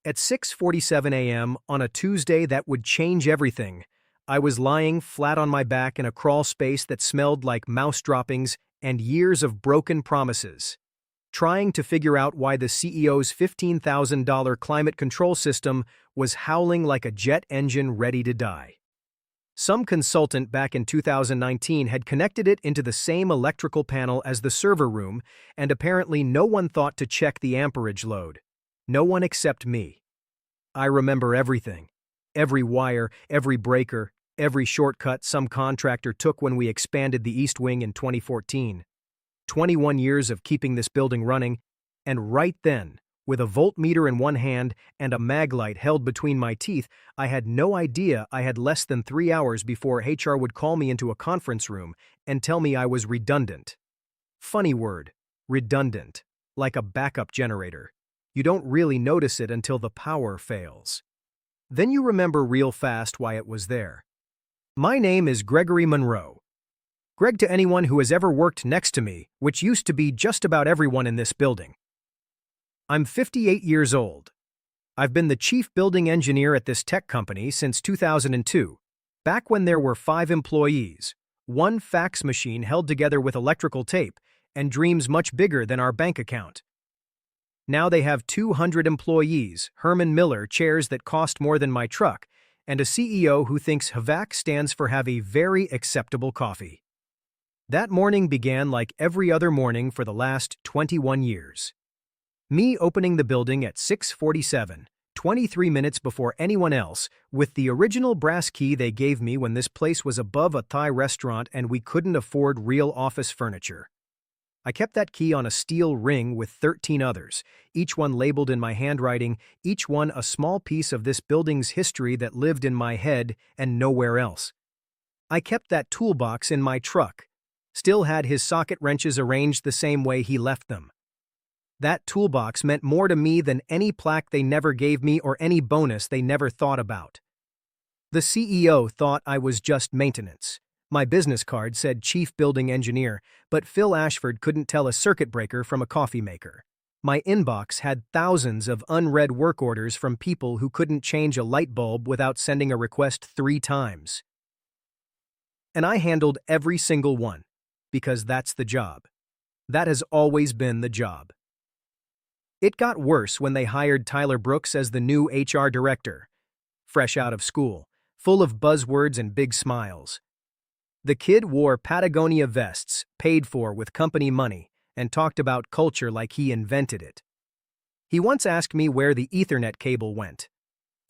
At 6:47 a.m. on a Tuesday that would change everything, I was lying flat on my back in a crawl space that smelled like mouse droppings and years of broken promises, trying to figure out why the CEO's $15,000 climate control system was howling like a jet engine ready to die. Some consultant back in 2019 had connected it into the same electrical panel as the server room, and apparently no one thought to check the amperage load. No one except me. I remember everything. Every wire, every breaker, every shortcut some contractor took when we expanded the East Wing in 2014. 21 years of keeping this building running, and right then, with a voltmeter in one hand and a mag light held between my teeth, I had no idea I had less than 3 hours before HR would call me into a conference room and tell me I was redundant. Funny word, redundant, like a backup generator. You don't really notice it until the power fails. Then you remember real fast why it was there. My name is Gregory Monroe. Greg to anyone who has ever worked next to me, which used to be just about everyone in this building. I'm 58 years old. I've been the chief building engineer at this tech company since 2002, back when there were 5 employees, 1 fax machine held together with electrical tape, and dreams much bigger than our bank account. Now they have 200 employees, Herman Miller chairs that cost more than my truck, and a CEO who thinks HVAC stands for have a very acceptable coffee. That morning began like every other morning for the last 21 years. Me opening the building at 6:47, 23 minutes before anyone else, with the original brass key they gave me when this place was above a Thai restaurant and we couldn't afford real office furniture. I kept that key on a steel ring with 13 others, each one labeled in my handwriting, each one a small piece of this building's history that lived in my head and nowhere else. I kept that toolbox in my truck, still had his socket wrenches arranged the same way he left them. That toolbox meant more to me than any plaque they never gave me or any bonus they never thought about. The CEO thought I was just maintenance. My business card said Chief Building Engineer, but Phil Ashford couldn't tell a circuit breaker from a coffee maker. My inbox had thousands of unread work orders from people who couldn't change a light bulb without sending a request 3 times. And I handled every single one, because that's the job. That has always been the job. It got worse when they hired Tyler Brooks as the new HR director. Fresh out of school, full of buzzwords and big smiles. The kid wore Patagonia vests, paid for with company money, and talked about culture like he invented it. He once asked me where the Ethernet cable went.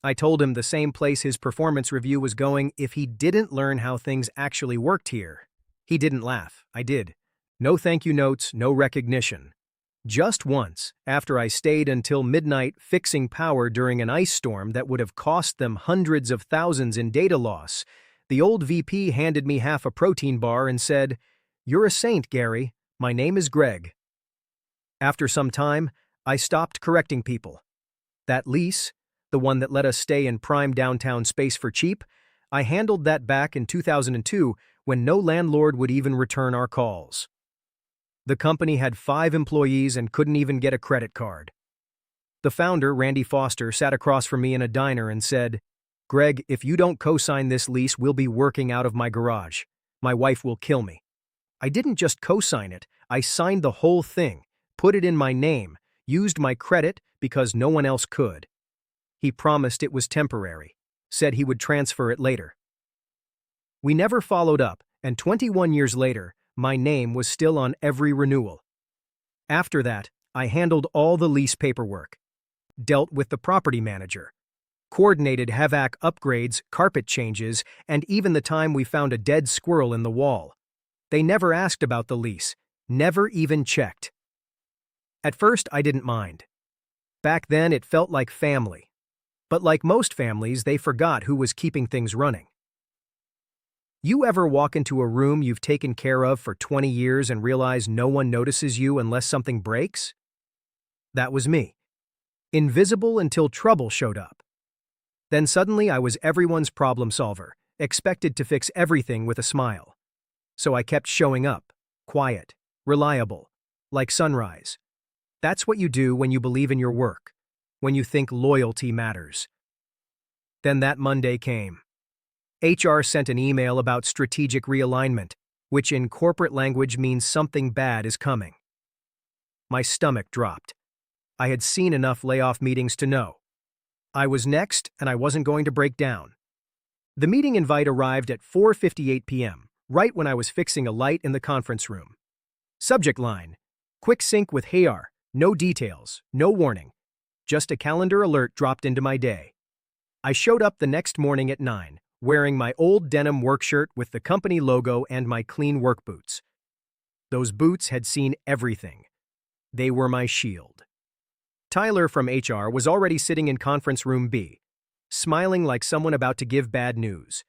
I told him the same place his performance review was going if he didn't learn how things actually worked here. He didn't laugh. I did. No thank you notes, no recognition. Just once, after I stayed until midnight fixing power during an ice storm that would have cost them hundreds of thousands in data loss, the old VP handed me half a protein bar and said, "You're a saint, Gary. My name is Greg." After some time, I stopped correcting people. That lease, the one that let us stay in prime downtown space for cheap, I handled that back in 2002 when no landlord would even return our calls. The company had 5 employees and couldn't even get a credit card. The founder, Randy Foster, sat across from me in a diner and said, "Greg, if you don't co-sign this lease, we'll be working out of my garage. My wife will kill me." I didn't just co-sign it, I signed the whole thing, put it in my name, used my credit because no one else could. He promised it was temporary, said he would transfer it later. We never followed up, and 21 years later, my name was still on every renewal. After that, I handled all the lease paperwork, dealt with the property manager, coordinated HVAC upgrades, carpet changes, and even the time we found a dead squirrel in the wall. They never asked about the lease, never even checked. At first, I didn't mind. Back then, it felt like family. But like most families, they forgot who was keeping things running. You ever walk into a room you've taken care of for 20 years and realize no one notices you unless something breaks? That was me. Invisible until trouble showed up. Then suddenly I was everyone's problem solver, expected to fix everything with a smile. So I kept showing up, quiet, reliable, like sunrise. That's what you do when you believe in your work. when you think loyalty matters. Then that Monday came. HR sent an email about strategic realignment, which in corporate language means something bad is coming. My stomach dropped. I had seen enough layoff meetings to know. I was next, and I wasn't going to break down. The meeting invite arrived at 4:58 p.m., right when I was fixing a light in the conference room. Subject line: quick sync with HR, no details, no warning. Just a calendar alert dropped into my day. I showed up the next morning at 9, wearing my old denim work shirt with the company logo and my clean work boots. Those boots had seen everything. They were my shield. Tyler from HR was already sitting in conference room B, smiling like someone about to give bad news.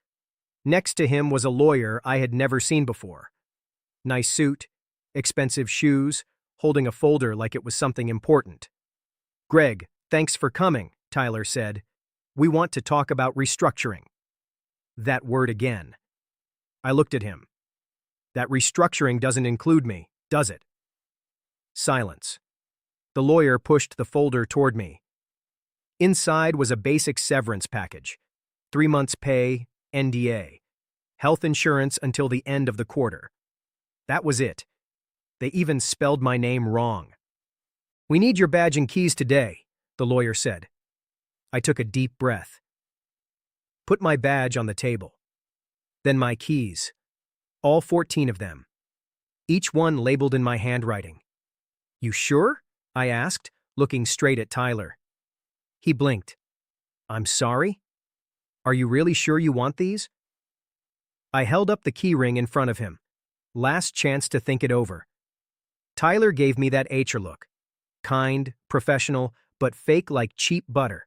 Next to him was a lawyer I had never seen before. Nice suit, expensive shoes, holding a folder like it was something important. "Greg, thanks for coming," Tyler said. "We want to talk about restructuring." That word again. I looked at him. "That restructuring doesn't include me, does it?" Silence. The lawyer pushed the folder toward me. Inside was a basic severance package. 3 months' pay, NDA. Health insurance until the end of the quarter. That was it. They even spelled my name wrong. "We need your badge and keys today," the lawyer said. I took a deep breath. Put my badge on the table. Then my keys. All 14 of them. Each one labeled in my handwriting. "You sure?" I asked, looking straight at Tyler. He blinked. "I'm sorry? Are you really sure you want these?" I held up the key ring in front of him. Last chance to think it over. Tyler gave me that HR look. Kind, professional, but fake like cheap butter.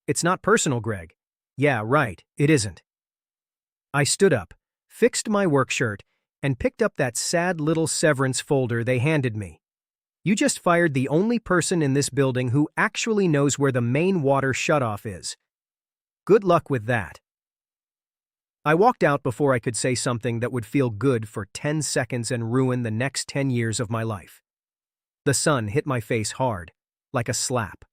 "It's not personal, Greg." "Yeah, right, it isn't." I stood up, fixed my work shirt, and picked up that sad little severance folder they handed me. "You just fired the only person in this building who actually knows where the main water shutoff is. Good luck with that." I walked out before I could say something that would feel good for 10 seconds and ruin the next 10 years of my life. The sun hit my face hard, like a slap.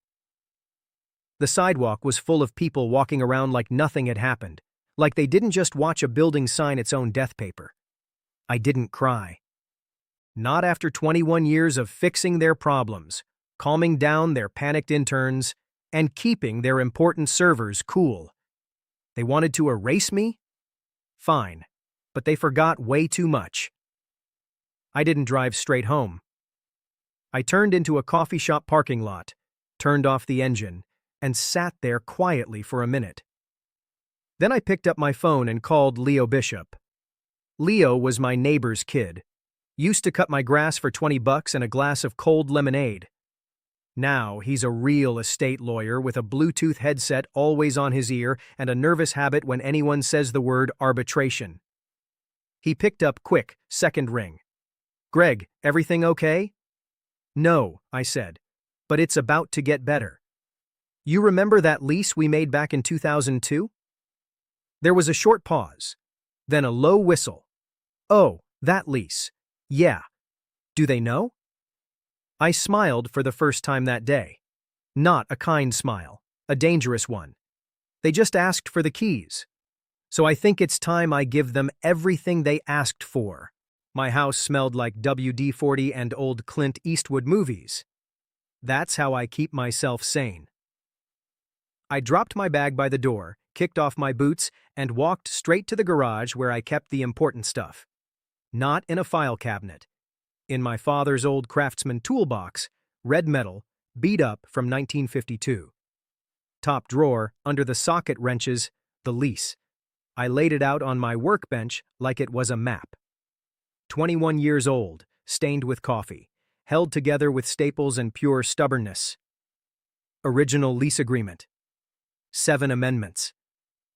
The sidewalk was full of people walking around like nothing had happened, like they didn't just watch a building sign its own death paper. I didn't cry. Not after 21 years of fixing their problems, calming down their panicked interns, and keeping their important servers cool. They wanted to erase me? Fine, but they forgot way too much. I didn't drive straight home. I turned into a coffee shop parking lot, turned off the engine, and sat there quietly for a minute. Then I picked up my phone and called Leo Bishop. Leo was my neighbor's kid. Used to cut my grass for $20 and a glass of cold lemonade. Now he's a real estate lawyer with a Bluetooth headset always on his ear and a nervous habit when anyone says the word arbitration. He picked up quick, second ring. "Greg, everything okay?" "No," I said, "but it's about to get better. You remember that lease we made back in 2002? There was a short pause, then a low whistle. "Oh, that lease. Yeah. Do they know?" I smiled for the first time that day. Not a kind smile, a dangerous one. They just asked for the keys. So I think it's time I give them everything they asked for. My house smelled like WD-40 and old Clint Eastwood movies. That's how I keep myself sane. I dropped my bag by the door, kicked off my boots, and walked straight to the garage where I kept the important stuff. Not in a file cabinet. In my father's old Craftsman toolbox, red metal, beat up from 1952. Top drawer, under the socket wrenches, the lease. I laid it out on my workbench like it was a map. 21 years old, stained with coffee, held together with staples and pure stubbornness. Original lease agreement. 7 amendments.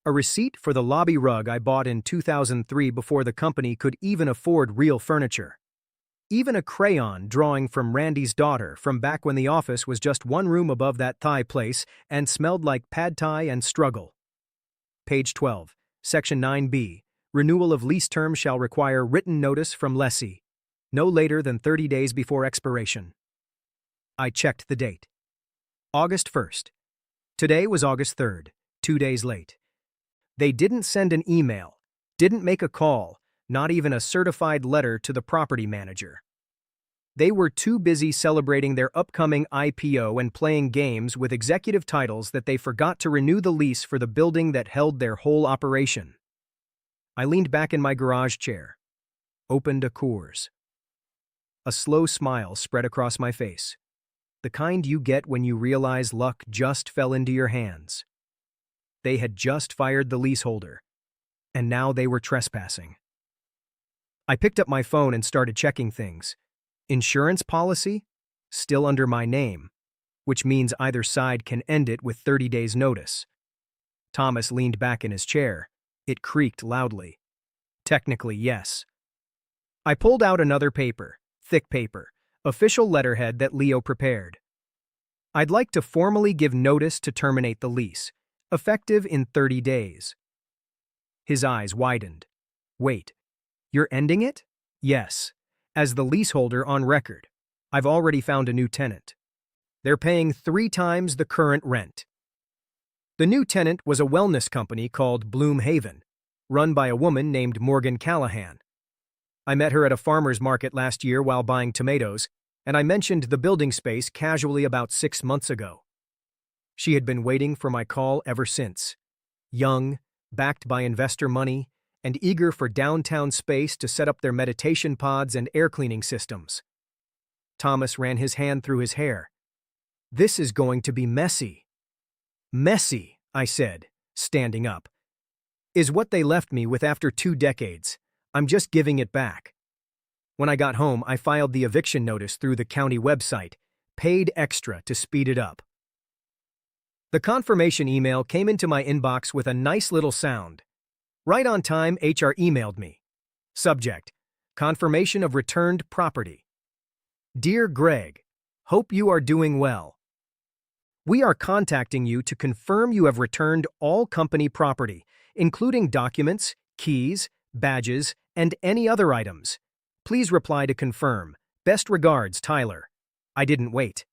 A receipt for the lobby rug I bought in 2003 before the company could even afford real furniture. Even a crayon drawing from Randy's daughter from back when the office was just one room above that Thai place and smelled like pad thai and struggle. Page 12, Section 9B. Renewal of lease term shall require written notice from lessee, no later than 30 days before expiration. I checked the date. August 1st. Today was August 3rd, 2 days late. They didn't send an email, didn't make a call, not even a certified letter to the property manager. They were too busy celebrating their upcoming IPO and playing games with executive titles that they forgot to renew the lease for the building that held their whole operation. I leaned back in my garage chair, opened a Coors. A slow smile spread across my face, the kind you get when you realize luck just fell into your hands. They had just fired the leaseholder, and now they were trespassing. I picked up my phone and started checking things. Insurance policy? Still under my name, which means either side can end it with 30 days' notice. Thomas leaned back in his chair. It creaked loudly. Technically, yes. I pulled out another paper, thick paper, official letterhead that Leo prepared. I'd like to formally give notice to terminate the lease, effective in 30 days. His eyes widened. Wait, you're ending it? Yes. As the leaseholder on record, I've already found a new tenant. They're paying 3 times the current rent. The new tenant was a wellness company called Bloom Haven, run by a woman named Morgan Callahan. I met her at a farmer's market last year while buying tomatoes, and I mentioned the building space casually about 6 months ago. She had been waiting for my call ever since. Young, backed by investor money, and eager for downtown space to set up their meditation pods and air cleaning systems. Thomas ran his hand through his hair. This is going to be messy. Messy, I said, standing up, is what they left me with after 2 decades. I'm just giving it back. When I got home, I filed the eviction notice through the county website, paid extra to speed it up. The confirmation email came into my inbox with a nice little sound. Right on time, HR emailed me. Subject: confirmation of returned property. Dear Greg, hope you are doing well. We are contacting you to confirm you have returned all company property, including documents, keys, badges, and any other items. Please reply to confirm. Best regards, Tyler. I didn't wait.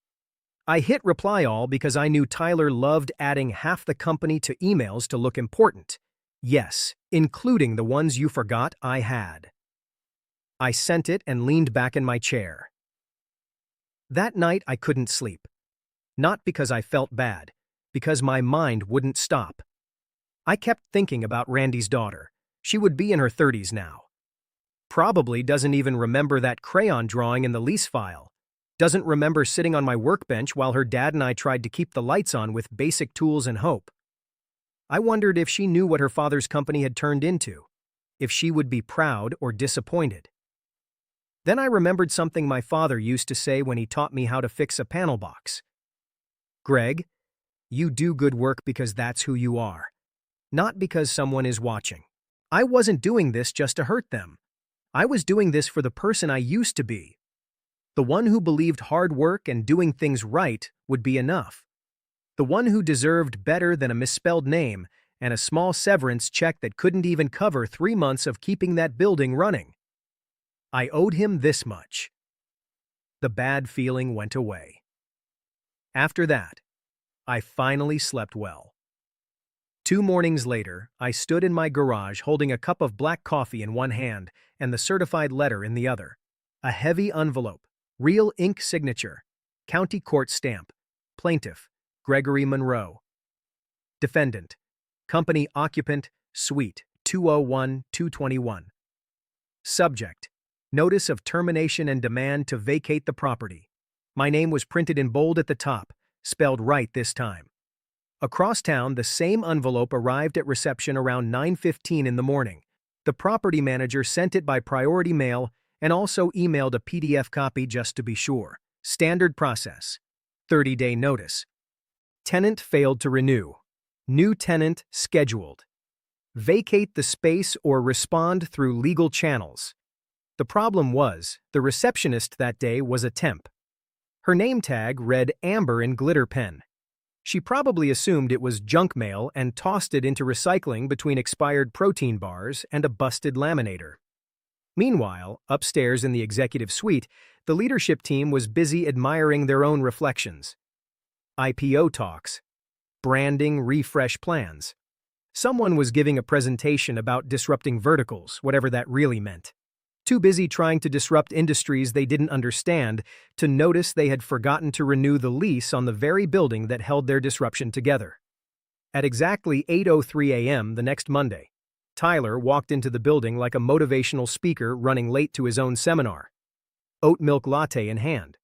I hit reply all because I knew Tyler loved adding half the company to emails to look important. Yes, including the ones you forgot I had. I sent it and leaned back in my chair. That night I couldn't sleep. Not because I felt bad, because my mind wouldn't stop. I kept thinking about Randy's daughter. She would be in her 30s now. Probably doesn't even remember that crayon drawing in the lease file. Doesn't remember sitting on my workbench while her dad and I tried to keep the lights on with basic tools and hope. I wondered if she knew what her father's company had turned into, if she would be proud or disappointed. Then I remembered something my father used to say when he taught me how to fix a panel box. Greg, you do good work because that's who you are, not because someone is watching. I wasn't doing this just to hurt them. I was doing this for the person I used to be. The one who believed hard work and doing things right would be enough. The one who deserved better than a misspelled name and a small severance check that couldn't even cover 3 months of keeping that building running. I owed him this much. The bad feeling went away. After that, I finally slept well. 2 mornings later, I stood in my garage holding a cup of black coffee in one hand and the certified letter in the other. A heavy envelope, real ink signature, county court stamp, plaintiff, Gregory Monroe. Defendant, company occupant, suite 201-221. Subject, notice of termination and demand to vacate the property. My name was printed in bold at the top, spelled right this time. Across town, the same envelope arrived at reception around 9:15 in the morning. The property manager sent it by priority mail and also emailed a PDF copy just to be sure. Standard process. 30-day notice. Tenant failed to renew. New tenant scheduled. Vacate the space or respond through legal channels. The problem was, the receptionist that day was a temp. Her name tag read Amber in glitter pen. She probably assumed it was junk mail and tossed it into recycling between expired protein bars and a busted laminator. Meanwhile, upstairs in the executive suite, the leadership team was busy admiring their own reflections. IPO talks, branding refresh plans. Someone was giving a presentation about disrupting verticals, whatever that really meant. Too busy trying to disrupt industries they didn't understand to notice they had forgotten to renew the lease on the very building that held their disruption together. At exactly 8:03 a.m. the next Monday, Tyler walked into the building like a motivational speaker running late to his own seminar. Oat milk latte in hand.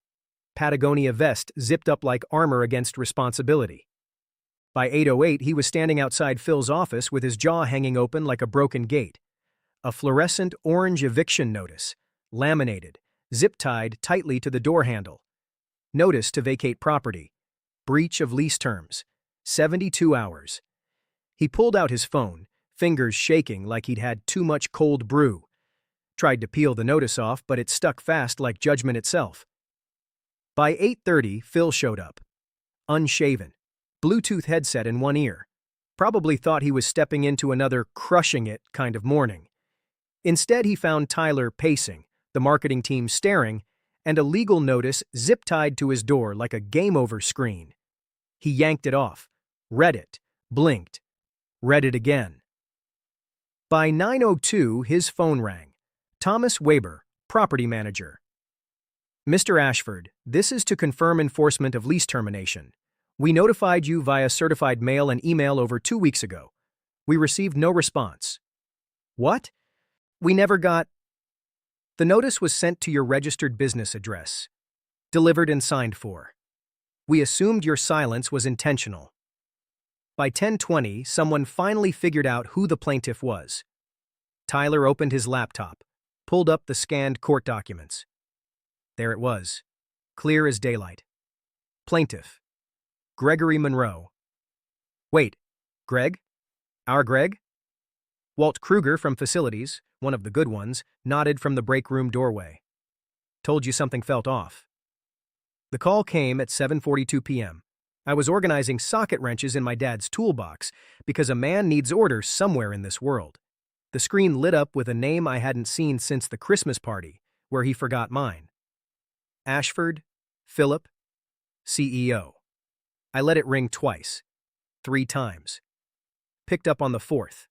Patagonia vest zipped up like armor against responsibility. By 8:08, he was standing outside Phil's office with his jaw hanging open like a broken gate. A fluorescent orange eviction notice, laminated, zip-tied tightly to the door handle. Notice to vacate property. Breach of lease terms. 72 hours. He pulled out his phone, fingers shaking like he'd had too much cold brew. Tried to peel the notice off, but it stuck fast like judgment itself. By 8:30, Phil showed up. Unshaven. Bluetooth headset in one ear. Probably thought he was stepping into another crushing it kind of morning. Instead, he found Tyler pacing, the marketing team staring, and a legal notice zip-tied to his door like a game-over screen. He yanked it off, read it, blinked, read it again. By 9:02, his phone rang. Thomas Weber, property manager. Mr. Ashford, this is to confirm enforcement of lease termination. We notified you via certified mail and email over 2 weeks ago. We received no response. What? We never got... The notice was sent to your registered business address. Delivered and signed for. We assumed your silence was intentional. By 10:20, someone finally figured out who the plaintiff was. Tyler opened his laptop, pulled up the scanned court documents. There it was, clear as daylight. Plaintiff. Gregory Monroe. Wait, Greg? Our Greg? Walt Kruger from Facilities, one of the good ones, nodded from the break room doorway. Told you something felt off. The call came at 7:42 p.m. I was organizing socket wrenches in my dad's toolbox because a man needs orders somewhere in this world. The screen lit up with a name I hadn't seen since the Christmas party, where he forgot mine. Ashford, Philip, CEO. I let it ring twice, 3 times. Picked up on the 4th.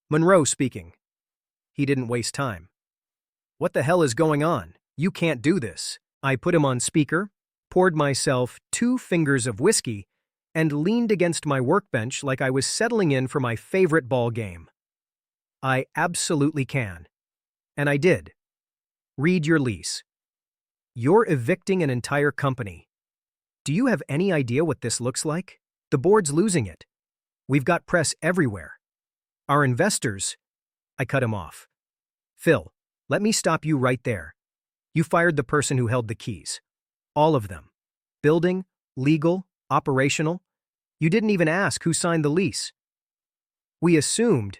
Monroe speaking. He didn't waste time. What the hell is going on? You can't do this. I put him on speaker, poured myself 2 fingers of whiskey, and leaned against my workbench like I was settling in for my favorite ball game. I absolutely can. And I did. Read your lease. You're evicting an entire company. Do you have any idea what this looks like? The board's losing it. We've got press everywhere. Our investors... I cut him off. Phil, let me stop you right there. You fired the person who held the keys. All of them. Building, legal, operational. You didn't even ask who signed the lease. We assumed.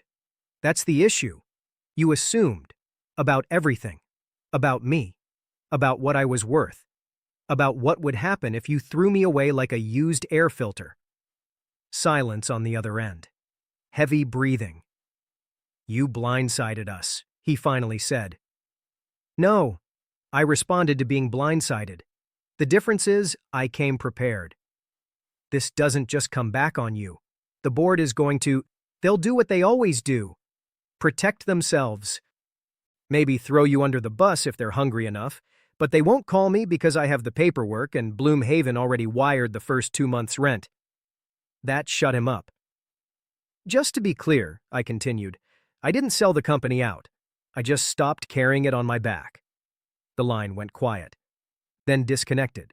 That's the issue. You assumed. About everything. About me. About what I was worth. About what would happen if you threw me away like a used air filter. Silence on the other end. Heavy breathing. You blindsided us, he finally said. No, I responded to being blindsided. The difference is, I came prepared. This doesn't just come back on you. The board is going to... They'll do what they always do. Protect themselves. Maybe throw you under the bus if they're hungry enough, but they won't call me because I have the paperwork and Bloomhaven already wired the first 2 months' rent. That shut him up. Just to be clear, I continued, I didn't sell the company out. I just stopped carrying it on my back. The line went quiet, then disconnected.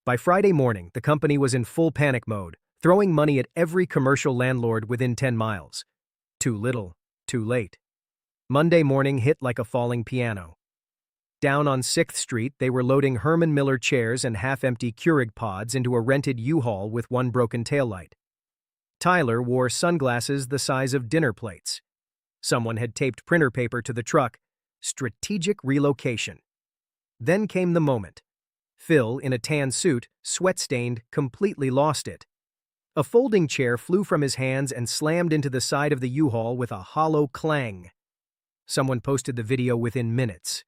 By Friday morning, the company was in full panic mode, throwing money at every commercial landlord within 10 miles. Too little, too late. Monday morning hit like a falling piano. Down on 6th Street, they were loading Herman Miller chairs and half-empty Keurig pods into a rented U-Haul with one broken taillight. Tyler wore sunglasses the size of dinner plates. Someone had taped printer paper to the truck. Strategic relocation. Then came the moment. Phil, in a tan suit, sweat-stained, completely lost it. A folding chair flew from his hands and slammed into the side of the U-Haul with a hollow clang. Someone posted the video within minutes.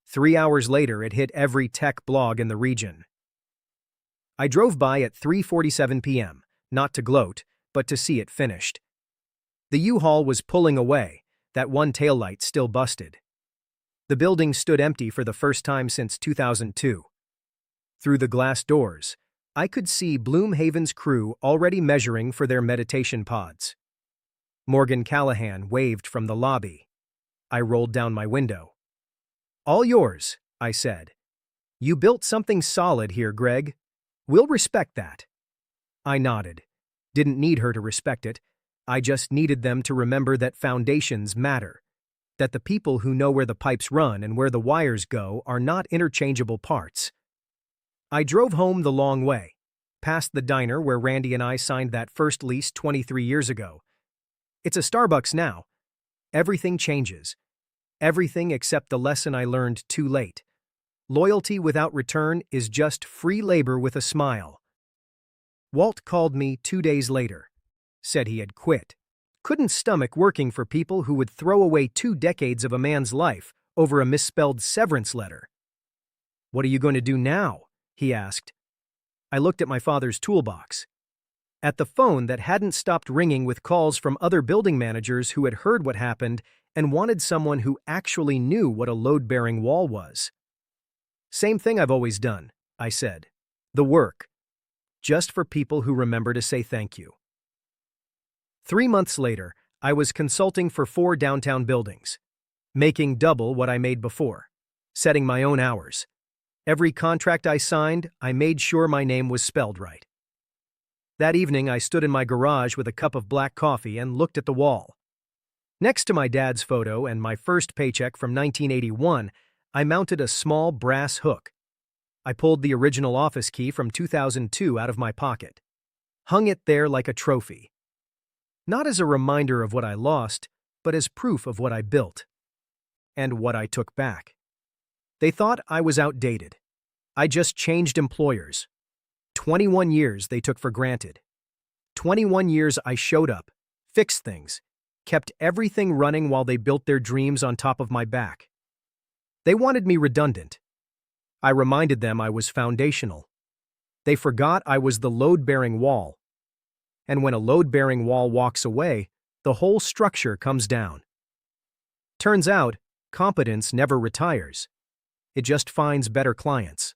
3 hours later, it hit every tech blog in the region. I drove by at 3:47 p.m., not to gloat, but to see it finished. The U-Haul was pulling away, that one taillight still busted. The building stood empty for the first time since 2002. Through the glass doors, I could see Bloomhaven's crew already measuring for their meditation pods. Morgan Callahan waved from the lobby. I rolled down my window. "All yours," I said. "You built something solid here, Greg. We'll respect that." I nodded. Didn't need her to respect it. I just needed them to remember that foundations matter, that the people who know where the pipes run and where the wires go are not interchangeable parts. I drove home the long way, past the diner where Randy and I signed that first lease 23 years ago. It's a Starbucks now. Everything changes. Everything except the lesson I learned too late. Loyalty without return is just free labor with a smile. Walt called me 2 days later. Said he had quit. Couldn't stomach working for people who would throw away 2 decades of a man's life over a misspelled severance letter. "What are you going to do now?" he asked. I looked at my father's toolbox. At the phone that hadn't stopped ringing with calls from other building managers who had heard what happened and wanted someone who actually knew what a load-bearing wall was. "Same thing I've always done," I said. "The work. Just for people who remember to say thank you." 3 months later, I was consulting for 4 downtown buildings, making double what I made before, setting my own hours. Every contract I signed, I made sure my name was spelled right. That evening, I stood in my garage with a cup of black coffee and looked at the wall. Next to my dad's photo and my first paycheck from 1981, I mounted a small brass hook. I pulled the original office key from 2002 out of my pocket. Hung it there like a trophy. Not as a reminder of what I lost, but as proof of what I built. And what I took back. They thought I was outdated. I just changed employers. 21 years they took for granted. 21 years I showed up, fixed things, kept everything running while they built their dreams on top of my back. They wanted me redundant. I reminded them I was foundational. They forgot I was the load-bearing wall. And when a load-bearing wall walks away, the whole structure comes down. Turns out, competence never retires. It just finds better clients.